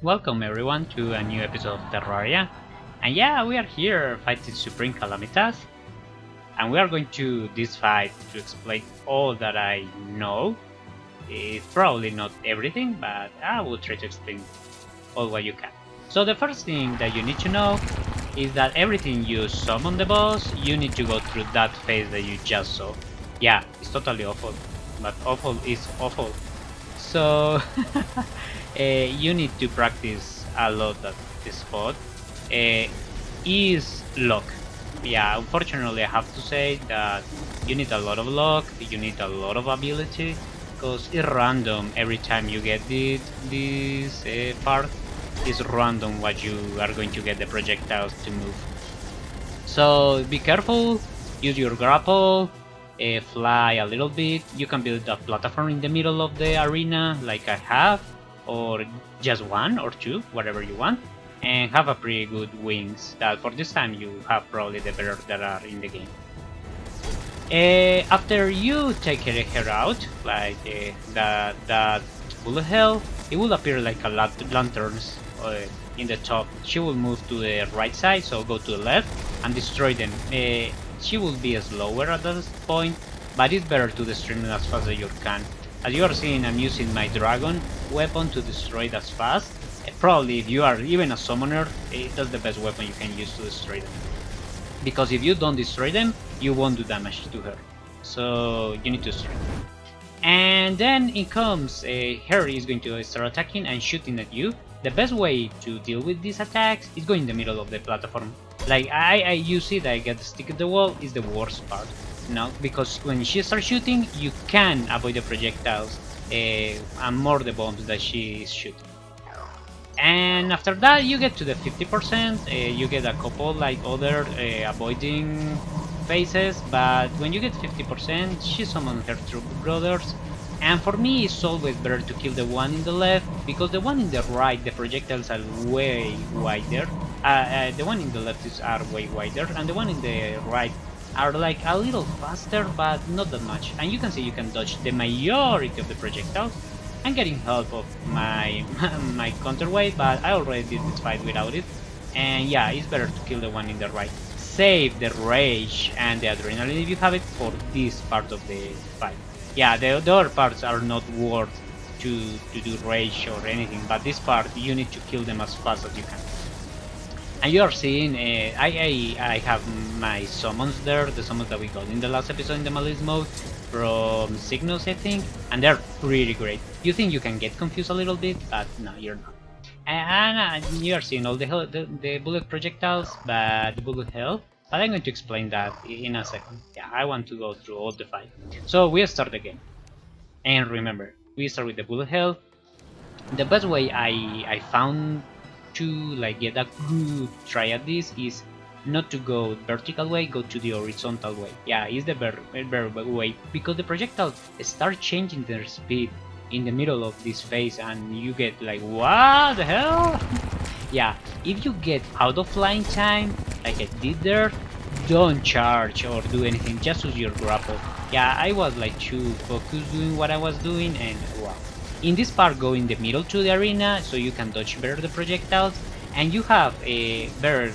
Welcome everyone to a new episode of Terraria. And yeah, we are here fighting Supreme Calamitas. And we are going to this fight to explain all that I know. It's probably not everything, but I will try to explain all what you can. So the first thing that you need to know is that everything you summon the boss, you need to go through that phase that you just saw. Yeah, it's totally awful, but awful is awful. So you need to practice a lot at this spot. Is luck. Yeah, unfortunately I have to say that you need a lot of luck, you need a lot of ability, because it's random every time you get this part. It's random what you are going to get the projectiles to move. So be careful, use your grapple, fly a little bit. You can build a platform in the middle of the arena like I have, or just one or two, whatever you want, and have a pretty good wings that for this time you have probably the better that are in the game. After you take her out, like that bullet hell, it will appear like a lanterns in the top. She will move to the right side, so go to the left and destroy them. She will be slower at this point, but it's better to destroy them as fast as you can. As you are seeing, I'm using my dragon weapon to destroy it as fast. Probably if you are even a summoner, that's the best weapon you can use to destroy them. Because if you don't destroy them, you won't do damage to her. So you need to destroy them. And then it comes, her is going to start attacking and shooting at you. The best way to deal with these attacks is go in the middle of the platform. Like you see that I get stick at the wall is the worst part. No, because when she starts shooting, you can avoid the projectiles and more the bombs that she is shooting. And after that, you get to the 50%. You get a couple like other avoiding phases, but when you get 50%, she summons her troop brothers. And for me, it's always better to kill the one in the left, because the one in the right, the projectiles are way wider. The one in the left are way wider, and the one in the right are like a little faster, but not that much. And you can see you can dodge the majority of the projectiles. I'm getting help of my my counterweight, but I already did this fight without it. And yeah, it's better to kill the one in the right. Save the rage and the adrenaline if you have it for this part of the fight. Yeah, the other parts are not worth to do rage or anything, but this part you need to kill them as fast as you can. And you are seeing, I have my summons there, the summons that we got in the last episode in the Malice mode from Cygnus, I think, and they're pretty great. You think you can get confused a little bit, but no, you're not. And you are seeing all the bullet projectiles, but the bullet hell. But I'm going to explain that in a second. Yeah, I want to go through all the fight. So we start again. And remember, we start with the bullet hell. The best way I found to like get a good try at this is not to go vertical way, go to the horizontal way. Yeah, it's the better way, because the projectiles start changing their speed in the middle of this phase and you get like, what the hell? Yeah, if you get out of flying time, like I did there, don't charge or do anything, just use your grapple. Yeah, I was like too focused doing what I was doing, and wow. In this part, go in the middle to the arena so you can dodge better the projectiles, and you have a better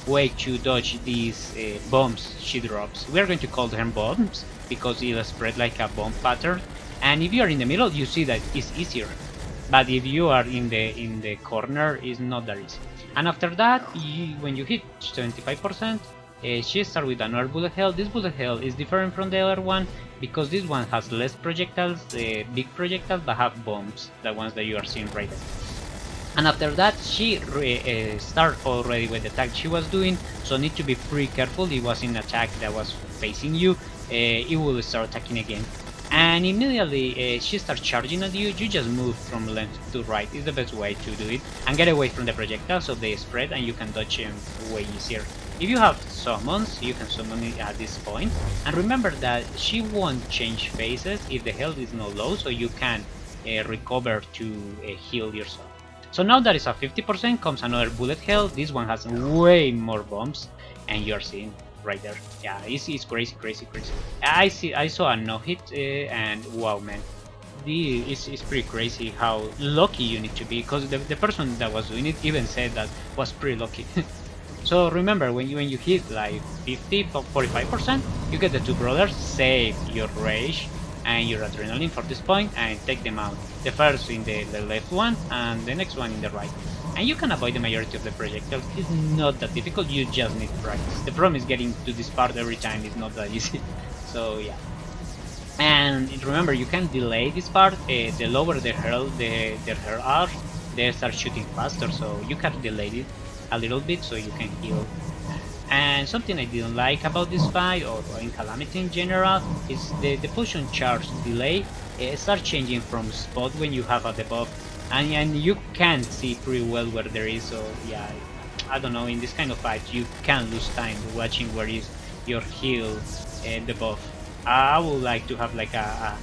way to dodge these bombs she drops. We are going to call them bombs because it'll spread like a bomb pattern, and if you are in the middle, you see that it's easier. But if you are in the corner, it's not that easy. And after that, when you hit 75%, she starts with another bullet hell. This bullet hell is different from the other one because this one has less projectiles, big projectiles, but have bombs, the ones that you are seeing right there. And after that, she started already with the attack she was doing, so need to be pretty careful. It was an attack that was facing you, it will start attacking again. And immediately she starts charging at you, you just move from left to right, is the best way to do it, and get away from the projectiles so they spread and you can dodge them way easier. If you have summons, you can summon it at this point, and remember that she won't change phases if the health is not low, so you can recover to heal yourself. So now that is a 50%, comes another bullet hell. This one has way more bombs, and you're seeing right there. Yeah, it's crazy. I saw a no hit, and wow, man, it's pretty crazy how lucky you need to be, because the person that was doing it even said that was pretty lucky. So remember, when you hit like 50, 45%, you get the two brothers, save your rage and your adrenaline for this point, and take them out. The first in the left one, and the next one in the right. And you can avoid the majority of the projectiles. It's not that difficult, you just need practice. The problem is getting to this part every time is not that easy. So yeah. And remember, you can delay this part. The lower the hurl are, they start shooting faster, so you can delay it a little bit so you can heal. And something I didn't like about this fight, or in Calamity in general, is the potion charge delay starts changing from spot when you have a debuff, and you can see pretty well where there is. So yeah, I don't know, in this kind of fight you can lose time watching where is your heal debuff. I would like to have like a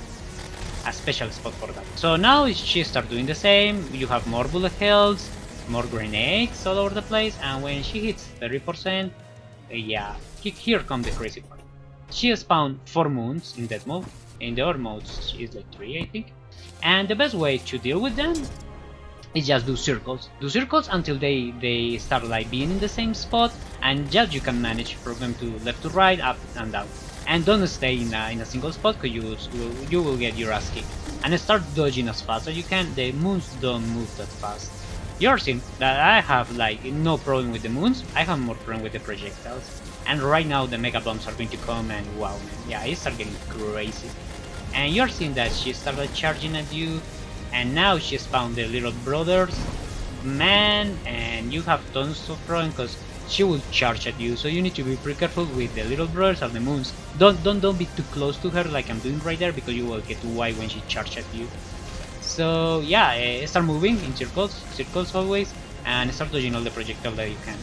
special spot for that. So now she starts doing the same. You have more bullet hells, more grenades all over the place, and when she hits 30%, yeah, here comes the crazy part. She spawned 4 moons in that mode. In the other modes, she is like 3, I think. And the best way to deal with them is just do circles. Do circles until they start like being in the same spot, and just you can manage from them to left to right, up and down. And don't stay in a single spot, because you will get your ass kicked. And start dodging as fast as you can. The moons don't move that fast. You're seeing that I have like no problem with the moons, I have more problem with the projectiles. And right now the mega bombs are going to come, and wow man, yeah, it starts getting crazy. And you're seeing that she started charging at you, and now she spawned the little brothers, man, and you have tons of problems because she will charge at you, so you need to be pretty careful with the little brothers or the moons. Don't be too close to her like I'm doing right there, because you will get wide when she charges at you. So yeah, start moving in circles always, and start dodging all the projectiles that you can.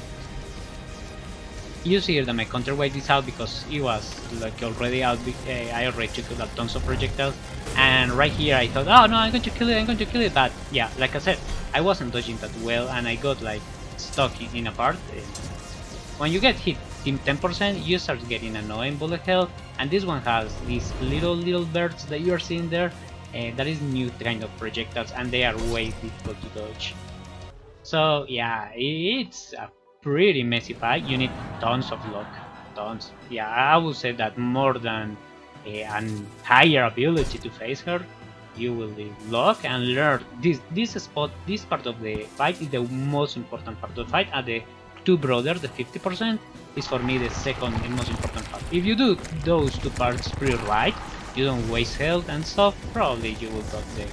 You see here that my counterweight is out because it was like already out. I already took out tons of projectiles, and right here I thought, oh no, I'm going to kill it, but yeah, like I said, I wasn't dodging that well, and I got like stuck in a part. When you get hit 10%, you start getting annoying bullet hell, and this one has these little birds that you're seeing there. That is new kind of projectiles, and they are way difficult to dodge. So yeah, it's a pretty messy fight. You need tons of luck, tons. Yeah, I would say that more than an higher ability to face her, you will need luck and learn. This part of the fight is the most important part of the fight, and the two brothers, the 50%, is for me the second and most important part. If you do those two parts pretty right, you don't waste health and stuff, probably you will got the.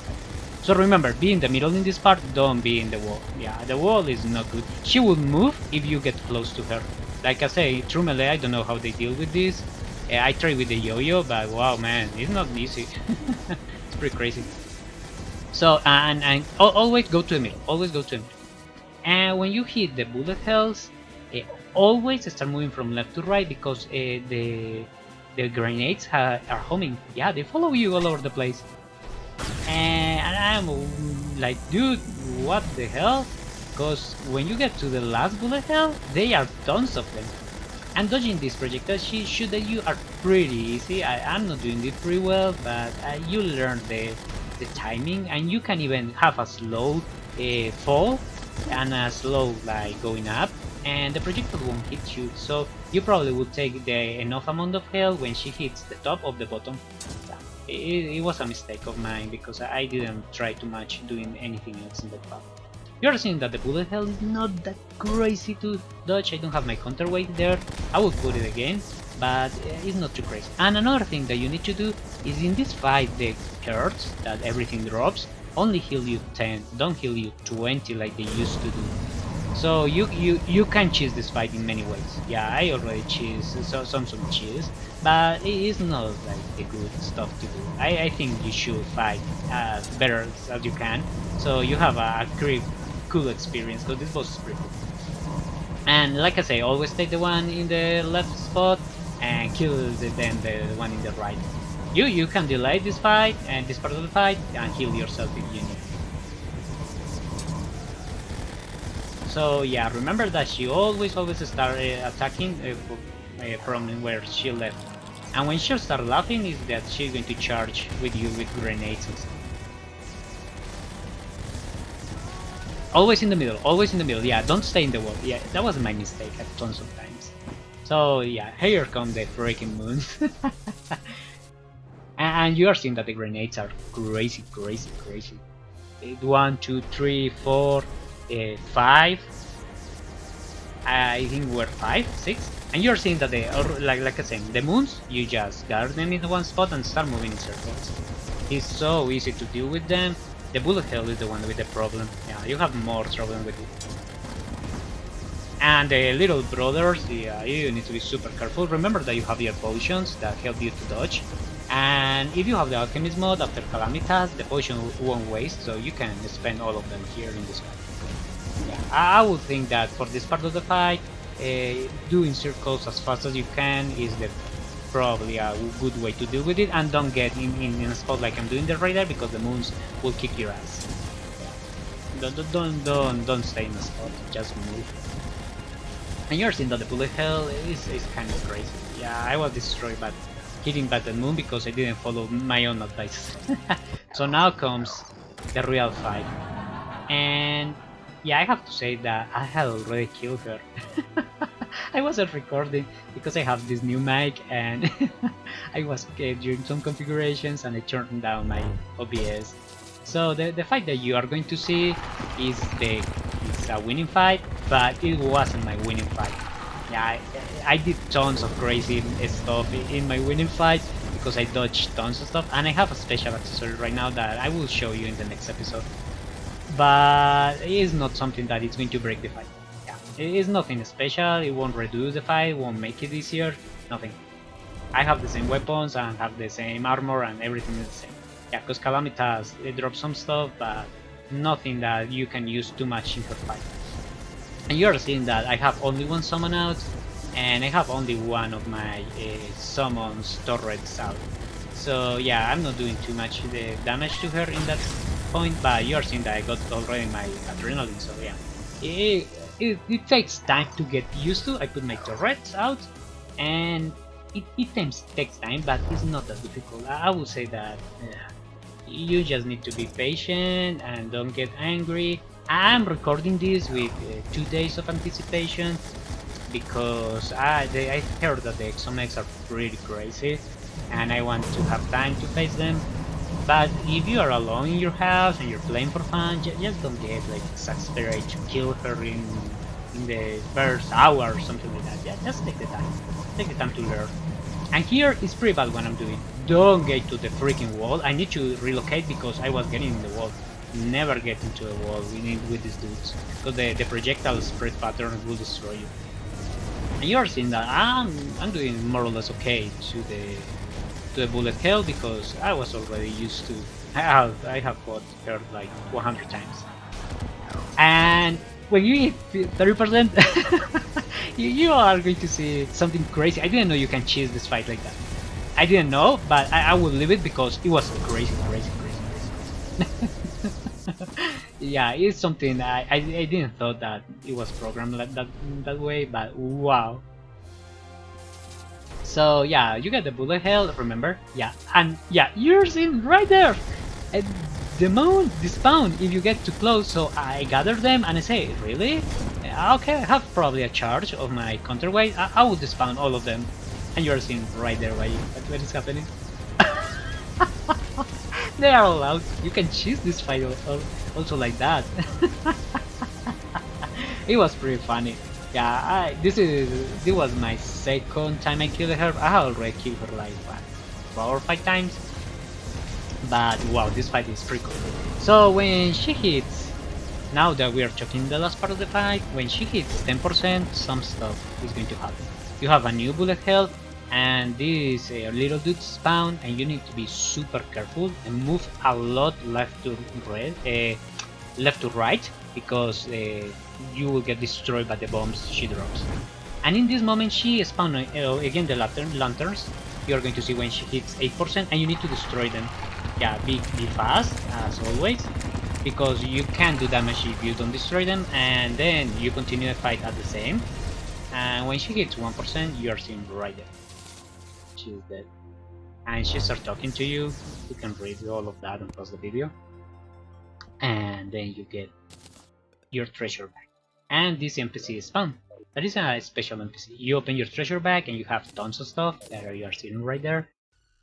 So remember, be in the middle in this part, don't be in the wall. Yeah, the wall is not good. She will move if you get close to her. Like I say, through melee, I don't know how they deal with this. I tried with the yo-yo, but wow man, it's not easy. It's pretty crazy. So, and always go to the middle, always go to the middle. And when you hit the bullet hells, always start moving from left to right, because the grenades are homing. Yeah, they follow you all over the place. And I'm like, dude, what the hell? Because when you get to the last bullet hell, they are tons of them. And dodging these projectiles she shoot at you are pretty easy. I'm not doing it pretty well, but you learn the timing, and you can even have a slow fall and a slow like going up, and the projectile won't hit you, so you probably will take the enough amount of health when she hits the top of the bottom. It was a mistake of mine, because I didn't try too much doing anything else in that part. You're seeing that the bullet hell is not that crazy to dodge. I don't have my counterweight there. I will put it again, but it's not too crazy. And another thing that you need to do is, in this fight, the cards that everything drops only heal you 10, don't heal you 20 like they used to do. So you can cheese this fight in many ways. Yeah, I already cheese some cheese, but it is not like the good stuff to do. I think you should fight as better as you can, so you have a pretty cool experience, because this boss is pretty cool. And like I say, always take the one in the left spot and kill then the one in the right. You can delay this fight and this part of the fight and heal yourself if you need. So yeah, remember that she always start attacking from where she left. And when she starts laughing, is that she's going to charge with you with grenades and stuff. Always in the middle, always in the middle. Yeah, don't stay in the wall. Yeah, that was my mistake at tons of times. So yeah, here come the freaking moons. And you are seeing that the grenades are crazy, crazy, crazy. 1, 2, 3, 4, 5. I think we're 5, 6. And you're seeing that they are, like I said, the moons, you just gather them in one spot and start moving in circles. It's so easy to deal with them. The bullet hell is the one with the problem. Yeah, you have more trouble with it. And the little brothers, yeah, you need to be super careful. Remember that you have your potions that help you to dodge. And if you have the Alchemist mod after Calamitas, the potion won't waste, so you can spend all of them here in this fight. Yeah, I would think that for this part of the fight, doing circles as fast as you can is probably a good way to deal with it, and don't get in a spot like I'm doing there right there, because the moons will kick your ass. Don't stay in a spot, just move. And you're seeing that the bullet hell is kind of crazy. Yeah, I was destroyed by hitting by the moon because I didn't follow my own advice. So now comes the real fight. And yeah, I have to say that I had already killed her. I wasn't recording because I have this new mic, and I was doing some configurations and I turned down my OBS. So the fight that you are going to see is a winning fight, but it wasn't my winning fight. Yeah, I did tons of crazy stuff in my winning fight because I dodged tons of stuff, and I have a special accessory right now that I will show you in the next episode. But it is not something that is going to break the fight. Yeah, it is nothing special. It won't reduce the fight, won't make it easier, nothing. I have the same weapons and have the same armor and everything is the same. Yeah, because Calamitas, they drop some stuff, but nothing that you can use too much in her fight. And you're seeing that I have only one summon out, and I have only one of my summons turrets out. So yeah, I'm not doing too much damage to her in that point, but you're seeing that I got already my adrenaline, so yeah. It takes time to get used to. I put my turrets out, and it takes time, but it's not that difficult. I would say that you just need to be patient and don't get angry. I'm recording this with 2 days of anticipation because I heard that the exomex are pretty crazy and I want to have time to face them. But if you are alone in your house and you're playing for fun, just don't get like exasperated to kill her in the first hour or something like that. Yeah, just take the time. Take the time to learn. And here is pretty bad what I'm doing. Don't get to the freaking wall. I need to relocate because I was getting in the wall. Never get into a wall with these dudes, because the projectile spread pattern will destroy you. And you're seeing that I'm doing more or less okay to the bullet hell because I was already used to. I have fought her like 100 times. And when you hit 30%, you are going to see something crazy. I didn't know you can cheese this fight like that. I didn't know, but I will leave it because it was crazy. Yeah, it's something I didn't thought that it was programmed like that way, but wow. So yeah, you get the bullet hell, remember? Yeah, and yeah, you're seeing right there. And the moon despawn if you get too close, so I gather them and I say, really? Okay, I have probably a charge of my counterweight. I would despawn all of them. And you're seeing right there what is happening. They are all out. You can cheese this fight also like that. It was pretty funny. Yeah, this was my second time I killed her. I have already killed her like what, 4 or 5 times. But wow, this fight is pretty cool. So when she hits, now that we are checking the last part of the fight, when she hits 10%, some stuff is going to happen. You have a new bullet hell, and these little dudes spawn, and you need to be super careful and move a lot left to right, because you will get destroyed by the bombs she drops. And in this moment she spawns again the lanterns. You're going to see when she hits 8%, and you need to destroy them. Yeah, be fast as always, because you can't do damage if you don't destroy them, and then you continue the fight at the same. And when she hits 1%, you are seeing right there. She's dead. And she starts talking to you. You can read all of that and pause the video. And then you get your treasure bag. And this NPC is fun. That is a special NPC. You open your treasure bag and you have tons of stuff that you are seeing right there.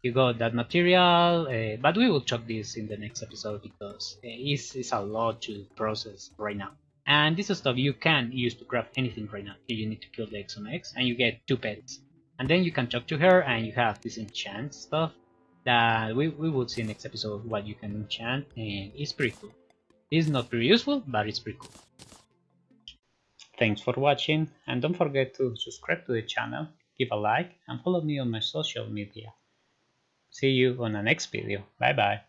You got that material, but we will check this in the next episode because it's a lot to process right now. And this stuff you can use to craft anything right now. You need to kill the Exomex and you get 2 pets. And then you can talk to her and you have this enchant stuff that we will see next episode what you can enchant, and it's pretty cool. It's not very useful, but it's pretty cool. Thanks for watching, and don't forget to subscribe to the channel, give a like, and follow me on my social media. See you on the next video. Bye bye.